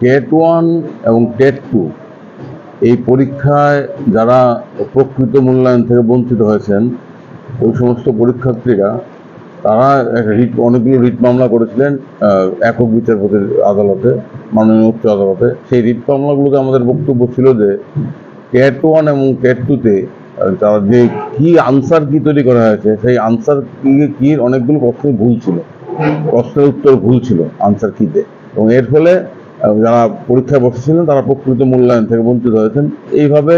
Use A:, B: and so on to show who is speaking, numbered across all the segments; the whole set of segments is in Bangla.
A: টেট 1 এবং টেট 2 এই পরীক্ষায় যারা প্রকৃত মূল্যায়ন থেকে বঞ্চিত হয়েছেন ওই সমস্ত পরীক্ষার্থীরা তারা অনেকগুলো রিট মামলা করেছিলেন একক বিচারপতির আদালতে, মাননীয় উচ্চ আদালতে। সেই রিট মামলাগুলোতে আমাদের বক্তব্য ছিল যে টেট 1 এবং টেট 2-তে তারা যে কি আনসার কি তৈরি করা হয়েছে, সেই আনসার কি অনেকগুলো প্রশ্নই ভুল ছিল, প্রশ্নের উত্তর ভুল ছিল আনসার কিতে, এবং এর ফলে যারা পরীক্ষায় বসেছিলেন তারা প্রকৃত মূল্যায়ন থেকে বঞ্চিত হয়েছেন। এইভাবে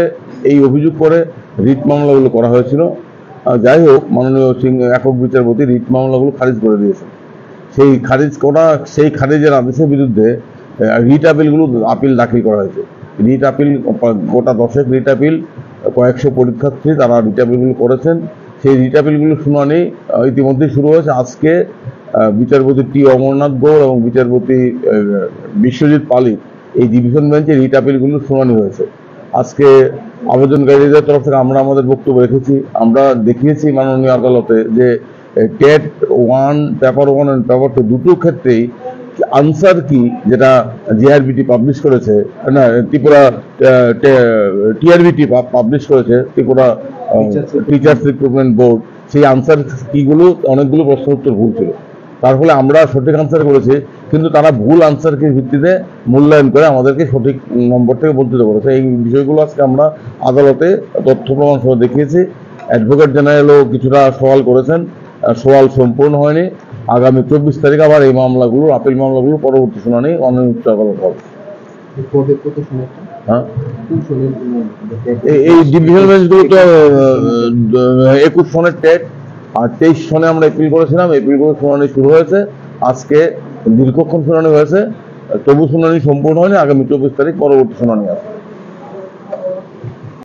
A: এই অভিযোগ করে রিট মামলাগুলো করা হয়েছিল। যাই হোক, মাননীয় একক বিচারপতি রিট মামলাগুলো খারিজ করে দিয়েছেন। সেই খারিজের আদেশের বিরুদ্ধে রিট আপিল দাখিল করা হয়েছে। রিট আপিল গোটা 10 রিট আপিল, কয়েকশো পরীক্ষার্থী তারা রিট আপিলগুলো করেছেন। সেই রিট আপিলগুলোর শুনানি ইতিমধ্যেই শুরু হয়েছে। আজকে বিচারপতি টি অমরনাথ গৌড় এবং বিচারপতি বিশ্বজিৎ পালিত এই ডিভিশন বেঞ্চে রিট আপিলগুলোর শুনানি হয়েছে। আজকে আবেদনকারীদের তরফ থেকে আমরা আমাদের বক্তব্য রেখেছি। আমরা দেখিয়েছি মাননীয় আদালতে যে টেট 1, পেপার 1 এবং পেপার 2 দুটো ক্ষেত্রেই আনসার কি, যেটা জিআরবিটি পাবলিশ করেছে, না ত্রিপুরা টিআরবিটি পাবলিশ করেছে, ত্রিপুরা টিচার্স রিক্রুটমেন্ট বোর্ড, সেই আনসার কিগুলো অনেকগুলো প্রশ্ন উত্তর ভুল ছিল। তার ফলে আমরা সঠিক আনসার করেছি, কিন্তু তারা ভুল আনসারকে ভিত্তিতে মূল্যায়ন করে আমাদেরকে সঠিক নম্বর থেকে বঞ্চিত করেছে। এই বিষয়গুলো আজকে আমরা আদালতে তথ্য প্রমাণ সহ দেখিয়েছি। অ্যাডভোকেট জেনারেলও কিছুটা সওয়াল করেছেন, সওয়াল সম্পূর্ণ হয়নি। আগামী 24 তারিখ আবার এই মামলাগুলো, আপিল মামলাগুলো পরবর্তী শুনানি মাননীয় উচ্চ আদালত হবে। এই ডিভিশন বেঞ্চগুলো তো 21 সনের টেট আর 23 সনে আমরা এপিল করেছিলাম। এপিলগুলো শুনানি শুরু হয়েছে। আজকে দীর্ঘক্ষণ শুনানি হয়েছে, তবু শুনানি সম্পূর্ণ হয়নি। আগামী 24 তারিখ পরবর্তী শুনানি আছে।